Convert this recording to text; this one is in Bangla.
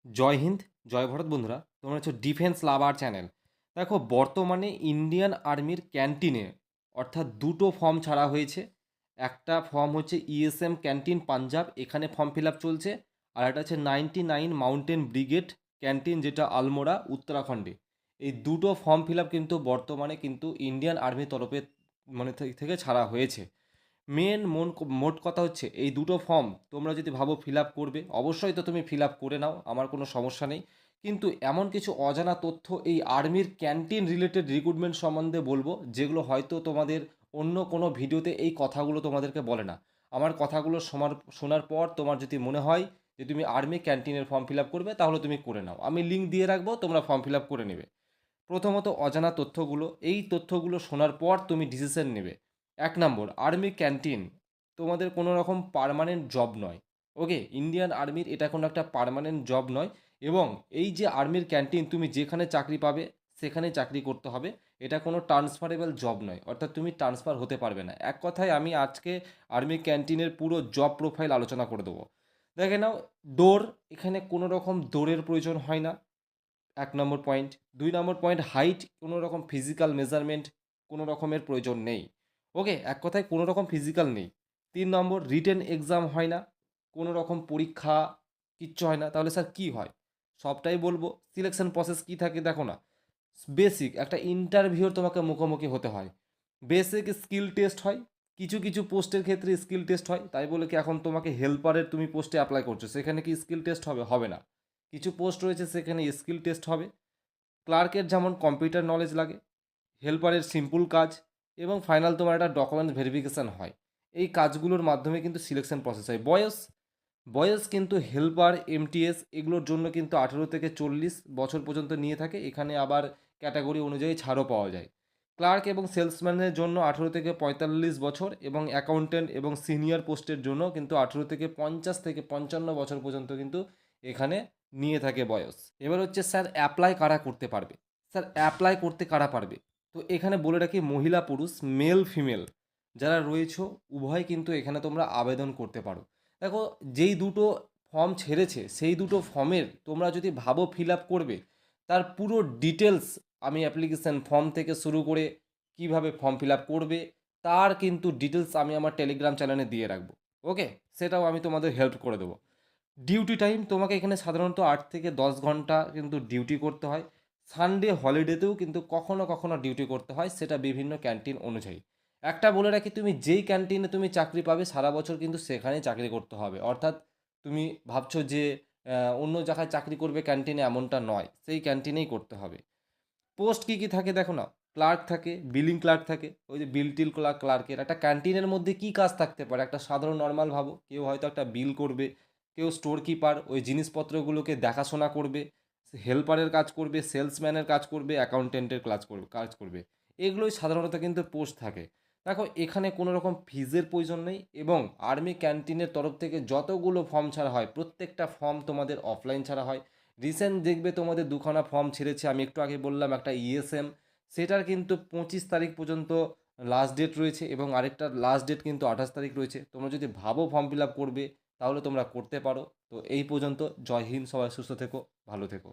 জয় হিন্দ, জয় ভারত বন্ধুরা। তোমরা হচ্ছে ডিফেন্স লাভার চ্যানেল। দেখো, বর্তমানে ইন্ডিয়ান আর্মির ক্যান্টিনে অর্থাৎ দুটো ফর্ম ছাড়া হয়েছে। একটা ফর্ম হচ্ছে ইএসএম ক্যান্টিন পাঞ্জাব, এখানে ফর্ম ফিল আপ চলছে। আর একটা হচ্ছে 99 মাউন্টেন ব্রিগেড ক্যান্টিন, যেটা আলমোড়া উত্তরাখণ্ডে। এই দুটো ফর্ম ফিল আপ কিন্তু বর্তমানে কিন্তু ইন্ডিয়ান আর্মির তরফে থেকে ছাড়া হয়েছে। মোট কথা হচ্ছে এই দুটো ফর্ম তোমরা যদি ভাবো ফিল আপ করবে, অবশ্যই তো তুমি ফিল আপ করে নাও, আমার কোনো সমস্যা নেই। কিন্তু এমন কিছু অজানা তথ্য এই আর্মির ক্যান্টিন রিলেটেড রিক্রুটমেন্ট সম্বন্ধে বলবো, যেগুলো হয়তো তোমাদের অন্য কোনো ভিডিওতে এই কথাগুলো তোমাদেরকে বলে না। আমার কথাগুলো শোনার পর তোমার যদি মনে হয় যে তুমি আর্মি ক্যান্টিনের ফর্ম ফিল আপ করবে, তাহলে তুমি করে নাও, আমি লিঙ্ক দিয়ে রাখবো, তোমরা ফর্ম ফিল আপ করে নেবে। প্রথমত, অজানা তথ্যগুলো, এই তথ্যগুলো শোনার পর তুমি ডিসিশন নেবে। 1 নম্বর, আর্মি ক্যান্টিন তোমাদের কোনো রকম পার্মানেন্ট জব নয়। ওকে, ইন্ডিয়ান আর্মির এটা কোনো একটা পার্মানেন্ট জব নয়। এবং এই যে আর্মির ক্যান্টিন, তুমি যেখানে চাকরি পাবে সেখানে চাকরি করতে হবে। এটা কোনো ট্রান্সফারেবল জব নয়, অর্থাৎ তুমি ট্রান্সফার হতে পারবে না। এক কথায় আমি আজকে আর্মি ক্যান্টিনের পুরো জব প্রোফাইল আলোচনা করে দেবো। দেখে নাও, দৌড়, এখানে কোনো রকম দৌড়ের প্রয়োজন হয় না। 1 নম্বর পয়েন্ট। 2 নম্বর পয়েন্ট, হাইট, কোনো রকম ফিজিক্যাল মেজারমেন্ট কোনো রকমের প্রয়োজন নেই। ওকে, এক কথায় কোনো রকম ফিজিক্যাল নেই। 3 নম্বর, রিটেন এক্সাম হয় না, কোনো রকম পরীক্ষা কিচ্ছু হয় না। তাহলে স্যার কী হয়? সবটাই বলবো। সিলেকশন প্রসেস কী থাকে দেখো না। বেসিক একটা ইন্টারভিউর তোমাকে মুখোমুখি হতে হয়। বেসিক স্কিল টেস্ট হয়, কিছু কিছু পোস্টের ক্ষেত্রে স্কিল টেস্ট হয়। তাই বলে কি এখন তোমাকে হেল্পারের তুমি পোস্টে অ্যাপ্লাই করছো, সেখানে কি স্কিল টেস্ট হবে? হবে না। কিছু পোস্ট রয়েছে সেখানে স্কিল টেস্ট হবে। ক্লার্কের যেমন কম্পিউটার নলেজ লাগে, হেল্পারের সিম্পল কাজ, এবং ফাইনাল তোমার একটা ডকুমেন্টস ভেরিফিকেশান হয়। এই কাজগুলোর মাধ্যমে কিন্তু সিলেকশন প্রসেস হয়। বয়স, বয়স কিন্তু হেল্পার, এমটিএস এগুলোর জন্য কিন্তু 18 থেকে 40 বছর পর্যন্ত নিয়ে থাকে। এখানে আবার ক্যাটাগরি অনুযায়ী ছাড়ও পাওয়া যায়। ক্লার্ক এবং সেলসম্যানের জন্য 18 থেকে 45 বছর, এবং অ্যাকাউন্টেন্ট এবং সিনিয়র পোস্টের জন্য কিন্তু 18 থেকে 50 থেকে 55 বছর পর্যন্ত কিন্তু এখানে নিয়ে থাকে বয়স। এবার হচ্ছে স্যার অ্যাপ্লাই কারা করতে পারবে? স্যার অ্যাপ্লাই করতে কারা পারবে? তো এখানে বলে রাখি, মহিলা পুরুষ, মেল ফিমেল যারা রয়েছে, উভয় কিন্তু এখানে তোমরা আবেদন করতে পারো। দেখো, যেই দুটো ফর্ম ছেড়েছে সেই দুটো ফর্মের তোমরা যদি ভাবো ফিল আপ করবে, তার পুরো ডিটেলস আমি অ্যাপ্লিকেশান ফর্ম থেকে শুরু করে কিভাবে ফর্ম ফিল আপ করবে, তার কিন্তু ডিটেলস আমি আমার টেলিগ্রাম চ্যানেলে দিয়ে রাখবো। ওকে, সেটাও আমি তোমাদের হেল্প করে দেবো। ডিউটি টাইম তোমাকে এখানে সাধারণত 8 থেকে 10 ঘন্টা কিন্তু ডিউটি করতে হয়। সানডে হলিডেতেও কিন্তু কখনো কখনো ডিউটি করতে হয়, সেটা বিভিন্ন ক্যান্টিন অনুযায়ী। একটা বলে রাখি, তুমি যেই ক্যান্টিনে তুমি চাকরি পাবে সারা বছর কিন্তু সেখানেই চাকরি করতে হবে। অর্থাৎ তুমি ভাবছো যে অন্য জায়গায় চাকরি করবে ক্যান্টিনে, এমনটা নয়, সেই ক্যান্টিনেই করতে হবে। পোস্ট কী কী থাকে দেখো না। ক্লার্ক থাকে, বিলিং ক্লার্ক থাকে, ওই যে বিল টিল ক্লার্কের। একটা ক্যান্টিনের মধ্যে কী কাজ থাকতে পারে? একটা সাধারণ নর্মাল ভাবো, কেউ হয়তো একটা বিল করবে, কেউ স্টোর কিপার ওই জিনিসপত্রগুলোকে দেখাশোনা করবে, হেল্পারের কাজ করবে, সেলসম্যানের কাজ করবে, অ্যাকাউন্টেন্টের কাজ করবে। এগুলোই সাধারণত কিন্তু পোস্ট থাকে। দেখো, এখানে কোনো রকম ফিজের প্রয়োজন নেই, এবং আর্মি ক্যান্টিনের তরফ থেকে যতগুলো ফর্ম ছাড়া হয় প্রত্যেকটা ফর্ম তোমাদের অফলাইন ছাড়া হয়। রিসেন্ট দেখবে তোমাদের দুখানা ফর্ম ছেড়েছে, আমি একটু আগে বললাম একটা ইএসএম, সেটার কিন্তু 25 তারিখ পর্যন্ত লাস্ট ডেট রয়েছে, এবং আরেকটা লাস্ট ডেট কিন্তু 28 তারিখ রয়েছে। তোমরা যদি ভাবো ফর্ম ফিল আপ করবে, তাহলে তোমরা করতে পারো। তো এই পর্যন্ত। জয় হিন্দ, সবাই সুস্থ থেকো, ভালো থেকো।